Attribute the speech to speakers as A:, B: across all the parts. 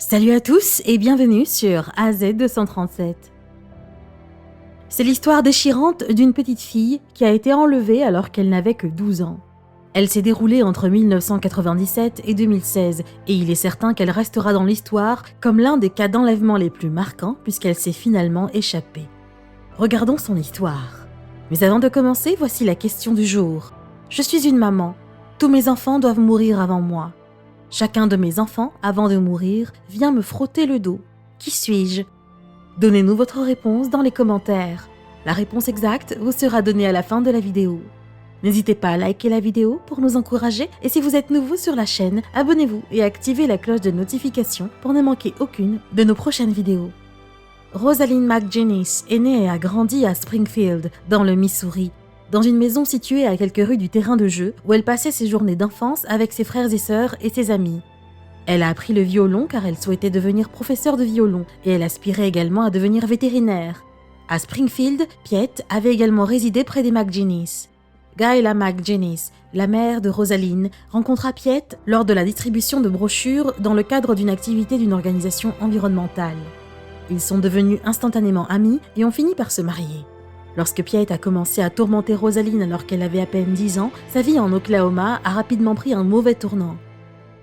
A: Salut à tous et bienvenue sur AZ237. C'est l'histoire déchirante d'une petite fille qui a été enlevée alors qu'elle n'avait que 12 ans. Elle s'est déroulée entre 1997 et 2016 et il est certain qu'elle restera dans l'histoire comme l'un des cas d'enlèvement les plus marquants puisqu'elle s'est finalement échappée. Regardons son histoire. Mais avant de commencer, voici la question du jour. Je suis une maman. Tous mes enfants doivent mourir avant moi. Chacun de mes enfants, avant de mourir, vient me frotter le dos. Qui suis-je ? Donnez-nous votre réponse dans les commentaires. La réponse exacte vous sera donnée à la fin de la vidéo. N'hésitez pas à liker la vidéo pour nous encourager et si vous êtes nouveau sur la chaîne, abonnez-vous et activez la cloche de notification pour ne manquer aucune de nos prochaines vidéos. Rosalyn McGinnis est née et a grandi à Springfield, dans le Missouri, dans une maison située à quelques rues du terrain de jeu où elle passait ses journées d'enfance avec ses frères et sœurs et ses amis. Elle a appris le violon car elle souhaitait devenir professeure de violon et elle aspirait également à devenir vétérinaire. À Springfield, Piet avait également résidé près des McGinnis. Gayla McGinnis, la mère de Rosalyn, rencontra Piet lors de la distribution de brochures dans le cadre d'une activité d'une organisation environnementale. Ils sont devenus instantanément amis et ont fini par se marier. Lorsque Piet a commencé à tourmenter Rosalyn alors qu'elle avait à peine 10 ans, sa vie en Oklahoma a rapidement pris un mauvais tournant.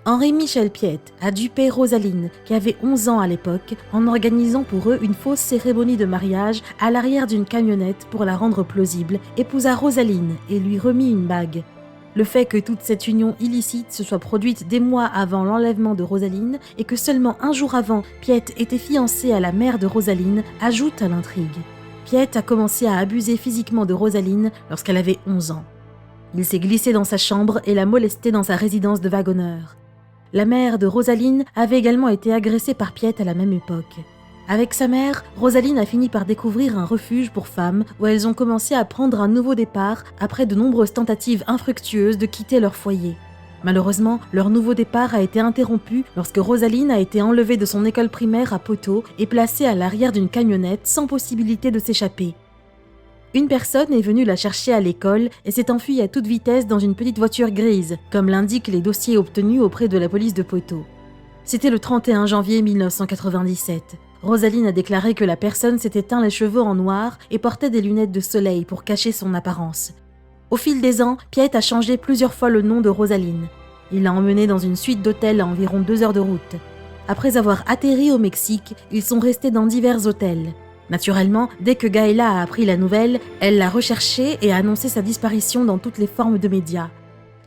A: Henry Michel Piet a dupé Rosalyn, qui avait 11 ans à l'époque, en organisant pour eux une fausse cérémonie de mariage à l'arrière d'une camionnette pour la rendre plausible, épousa Rosalyn et lui remit une bague. Le fait que toute cette union illicite se soit produite des mois avant l'enlèvement de Rosalyn et que seulement un jour avant, Piet était fiancé à la mère de Rosalyn ajoute à l'intrigue. Piet a commencé à abuser physiquement de Rosalyn lorsqu'elle avait 11 ans. Il s'est glissé dans sa chambre et l'a molestée dans sa résidence de wagonneur. La mère de Rosalyn avait également été agressée par Piet à la même époque. Avec sa mère, Rosalyn a fini par découvrir un refuge pour femmes où elles ont commencé à prendre un nouveau départ après de nombreuses tentatives infructueuses de quitter leur foyer. Malheureusement, leur nouveau départ a été interrompu lorsque Rosalyn a été enlevée de son école primaire à Poteau et placée à l'arrière d'une camionnette sans possibilité de s'échapper. Une personne est venue la chercher à l'école et s'est enfuie à toute vitesse dans une petite voiture grise, comme l'indiquent les dossiers obtenus auprès de la police de Poteau. C'était le 31 janvier 1997. Rosalyn a déclaré que la personne s'était teint les cheveux en noir et portait des lunettes de soleil pour cacher son apparence. Au fil des ans, Piet a changé plusieurs fois le nom de Rosalyn. Il l'a emmenée dans une suite d'hôtels à environ 2 heures de route. Après avoir atterri au Mexique, ils sont restés dans divers hôtels. Naturellement, dès que Gayla a appris la nouvelle, elle l'a recherché et a annoncé sa disparition dans toutes les formes de médias.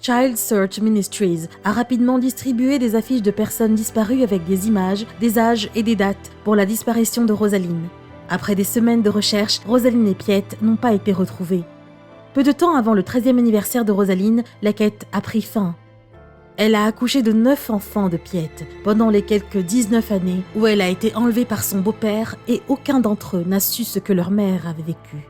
A: Child Search Ministries a rapidement distribué des affiches de personnes disparues avec des images, des âges et des dates pour la disparition de Rosalyn. Après des semaines de recherche, Rosalyn et Piet n'ont pas été retrouvés. Peu de temps avant le 13e anniversaire de Rosalyn, la quête a pris fin. Elle a accouché de 9 enfants de Piet pendant les quelques 19 années où elle a été enlevée par son beau-père et aucun d'entre eux n'a su ce que leur mère avait vécu.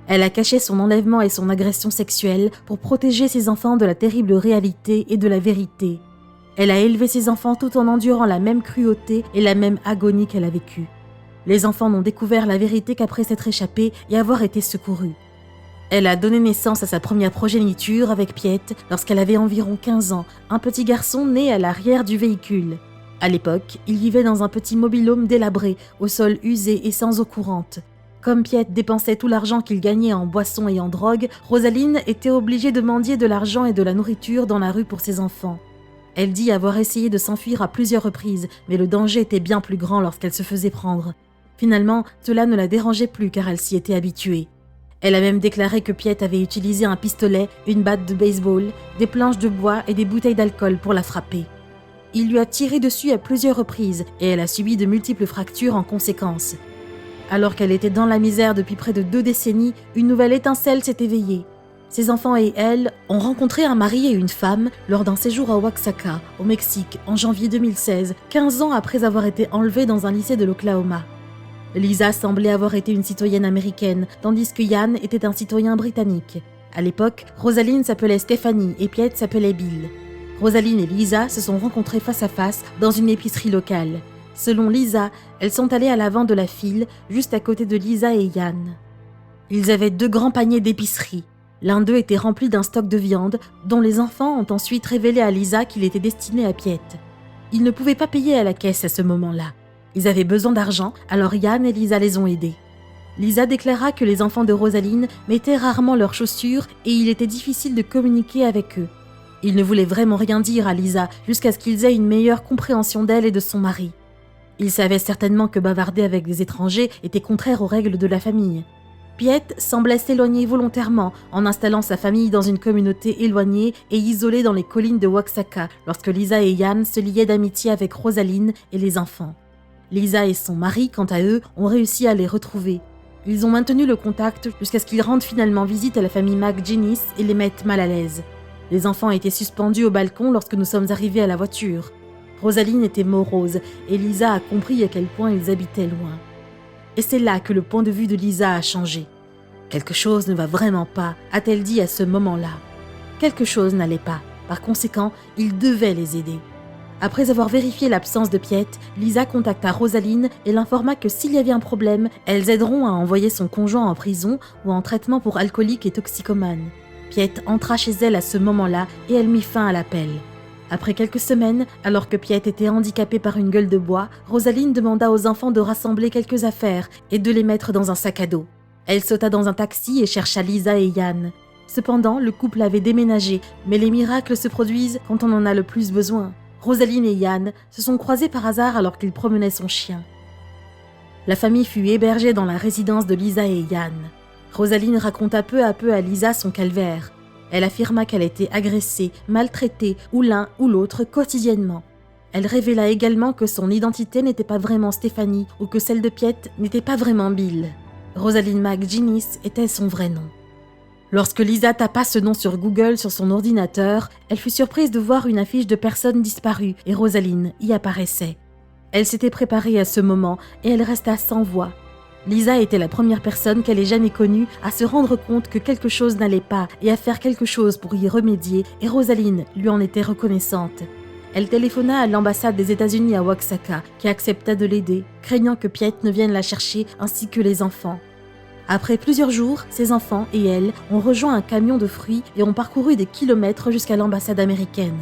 A: Elle a caché son enlèvement et son agression sexuelle pour protéger ses enfants de la terrible réalité et de la vérité. Elle a élevé ses enfants tout en endurant la même cruauté et la même agonie qu'elle a vécue. Les enfants n'ont découvert la vérité qu'après s'être échappés et avoir été secourus. Elle a donné naissance à sa première progéniture avec Piet lorsqu'elle avait environ 15 ans, un petit garçon né à l'arrière du véhicule. À l'époque, il vivait dans un petit mobil-home délabré, au sol usé et sans eau courante. Comme Piet dépensait tout l'argent qu'il gagnait en boissons et en drogue, Rosalyn était obligée de mendier de l'argent et de la nourriture dans la rue pour ses enfants. Elle dit avoir essayé de s'enfuir à plusieurs reprises, mais le danger était bien plus grand lorsqu'elle se faisait prendre. Finalement, cela ne la dérangeait plus car elle s'y était habituée. Elle a même déclaré que Piet avait utilisé un pistolet, une batte de baseball, des planches de bois et des bouteilles d'alcool pour la frapper. Il lui a tiré dessus à plusieurs reprises et elle a subi de multiples fractures en conséquence. Alors qu'elle était dans la misère depuis près de 2 décennies, une nouvelle étincelle s'est éveillée. Ses enfants et elle ont rencontré un mari et une femme lors d'un séjour à Oaxaca, au Mexique, en janvier 2016, 15 ans après avoir été enlevée dans un lycée de l'Oklahoma. Lisa semblait avoir été une citoyenne américaine, tandis que Yann était un citoyen britannique. À l'époque, Rosalyn s'appelait Stephanie et Piet s'appelait Bill. Rosalyn et Lisa se sont rencontrées face à face dans une épicerie locale. Selon Lisa, elles sont allées à l'avant de la file, juste à côté de Lisa et Yann. Ils avaient 2 grands paniers d'épicerie. L'un d'eux était rempli d'un stock de viande, dont les enfants ont ensuite révélé à Lisa qu'il était destiné à Piet. Ils ne pouvaient pas payer à la caisse à ce moment-là. Ils avaient besoin d'argent, alors Yann et Lisa les ont aidés. Lisa déclara que les enfants de Rosaline mettaient rarement leurs chaussures et il était difficile de communiquer avec eux. Ils ne voulaient vraiment rien dire à Lisa jusqu'à ce qu'ils aient une meilleure compréhension d'elle et de son mari. Ils savaient certainement que bavarder avec des étrangers était contraire aux règles de la famille. Piet semblait s'éloigner volontairement en installant sa famille dans une communauté éloignée et isolée dans les collines de Oaxaca lorsque Lisa et Yann se liaient d'amitié avec Rosaline et les enfants. Lisa et son mari, quant à eux, ont réussi à les retrouver. Ils ont maintenu le contact jusqu'à ce qu'ils rendent finalement visite à la famille McGinnis et les mettent mal à l'aise. Les enfants étaient suspendus au balcon lorsque nous sommes arrivés à la voiture. Rosaline était morose et Lisa a compris à quel point ils habitaient loin. Et c'est là que le point de vue de Lisa a changé. Quelque chose ne va vraiment pas, a-t-elle dit à ce moment-là. Quelque chose n'allait pas. Par conséquent, il devait les aider. Après avoir vérifié l'absence de Piet, Lisa contacta Rosaline et l'informa que s'il y avait un problème, elles aideront à envoyer son conjoint en prison ou en traitement pour alcoolique et toxicomane. Piet entra chez elle à ce moment-là et elle mit fin à l'appel. Après quelques semaines, alors que Piet était handicapé par une gueule de bois, Rosaline demanda aux enfants de rassembler quelques affaires et de les mettre dans un sac à dos. Elle sauta dans un taxi et chercha Lisa et Yann. Cependant, le couple avait déménagé, mais les miracles se produisent quand on en a le plus besoin. Rosaline et Yann se sont croisés par hasard alors qu'ils promenaient son chien. La famille fut hébergée dans la résidence de Lisa et Yann. Rosaline raconta peu à peu à Lisa son calvaire. Elle affirma qu'elle était agressée, maltraitée, ou l'un ou l'autre quotidiennement. Elle révéla également que son identité n'était pas vraiment Stéphanie ou que celle de Piet n'était pas vraiment Bill. Rosaline McGinnis était son vrai nom. Lorsque Lisa tapa ce nom sur Google sur son ordinateur, elle fut surprise de voir une affiche de personnes disparues et Rosaline y apparaissait. Elle s'était préparée à ce moment et elle resta sans voix. Lisa était la première personne qu'elle ait jamais connue à se rendre compte que quelque chose n'allait pas et à faire quelque chose pour y remédier, et Rosaline lui en était reconnaissante. Elle téléphona à l'ambassade des États-Unis à Oaxaca, qui accepta de l'aider, craignant que Piet ne vienne la chercher ainsi que les enfants. Après plusieurs jours, ses enfants et elle ont rejoint un camion de fruits et ont parcouru des kilomètres jusqu'à l'ambassade américaine.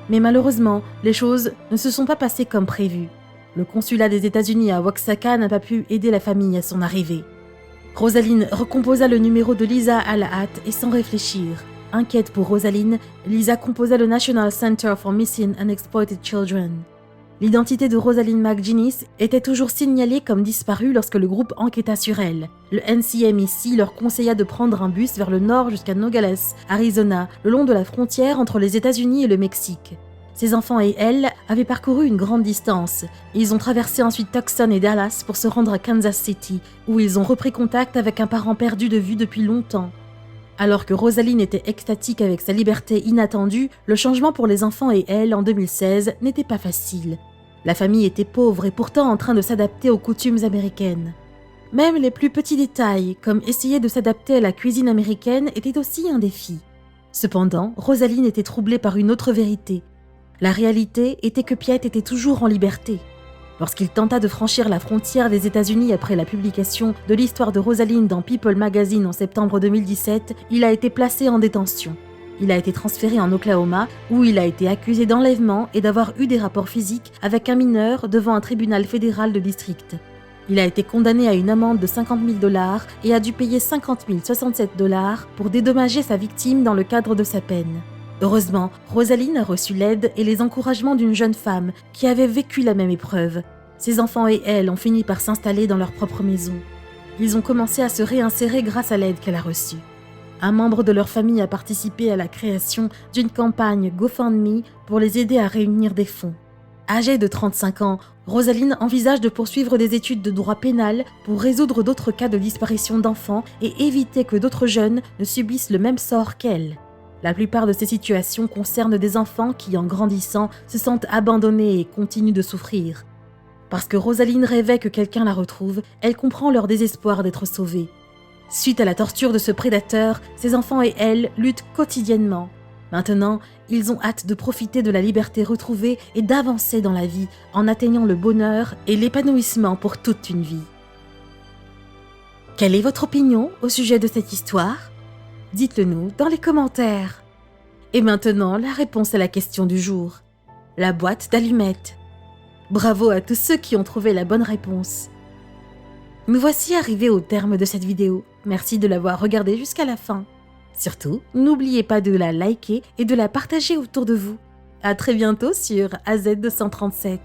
A: Mais malheureusement, les choses ne se sont pas passées comme prévu. Le consulat des États-Unis à Oaxaca n'a pas pu aider la famille à son arrivée. Rosaline recomposa le numéro de Lisa à la hâte et sans réfléchir. Inquiète pour Rosaline, Lisa composa le National Center for Missing and Exploited Children. L'identité de Rosaline McGinnis était toujours signalée comme disparue lorsque le groupe enquêta sur elle. Le NCMEC leur conseilla de prendre un bus vers le nord jusqu'à Nogales, Arizona, le long de la frontière entre les États-Unis et le Mexique. Ses enfants et elle avaient parcouru une grande distance. Ils ont traversé ensuite Tucson et Dallas pour se rendre à Kansas City, où ils ont repris contact avec un parent perdu de vue depuis longtemps. Alors que Rosaline était extatique avec sa liberté inattendue, le changement pour les enfants et elle en 2016 n'était pas facile. La famille était pauvre et pourtant en train de s'adapter aux coutumes américaines. Même les plus petits détails, comme essayer de s'adapter à la cuisine américaine, étaient aussi un défi. Cependant, Rosaline était troublée par une autre vérité. La réalité était que Piet était toujours en liberté. Lorsqu'il tenta de franchir la frontière des États-Unis après la publication de l'histoire de Rosaline dans People Magazine en septembre 2017, il a été placé en détention. Il a été transféré en Oklahoma, où il a été accusé d'enlèvement et d'avoir eu des rapports physiques avec un mineur devant un tribunal fédéral de district. Il a été condamné à une amende de 50 000 $ et a dû payer 50 067 $ pour dédommager sa victime dans le cadre de sa peine. Heureusement, Rosaline a reçu l'aide et les encouragements d'une jeune femme qui avait vécu la même épreuve. Ses enfants et elle ont fini par s'installer dans leur propre maison. Ils ont commencé à se réinsérer grâce à l'aide qu'elle a reçue. Un membre de leur famille a participé à la création d'une campagne GoFundMe pour les aider à réunir des fonds. Âgée de 35 ans, Rosaline envisage de poursuivre des études de droit pénal pour résoudre d'autres cas de disparition d'enfants et éviter que d'autres jeunes ne subissent le même sort qu'elle. La plupart de ces situations concernent des enfants qui, en grandissant, se sentent abandonnés et continuent de souffrir. Parce que Rosaline rêvait que quelqu'un la retrouve, elle comprend leur désespoir d'être sauvée. Suite à la torture de ce prédateur, ses enfants et elle luttent quotidiennement. Maintenant, ils ont hâte de profiter de la liberté retrouvée et d'avancer dans la vie en atteignant le bonheur et l'épanouissement pour toute une vie. Quelle est votre opinion au sujet de cette histoire ? Dites-le nous dans les commentaires. Et maintenant, la réponse à la question du jour. la boîte d'allumettes. Bravo à tous ceux qui ont trouvé la bonne réponse. Nous voici arrivés au terme de cette vidéo. Merci de l'avoir regardée jusqu'à la fin. Surtout, n'oubliez pas de la liker et de la partager autour de vous. À très bientôt sur AZ237.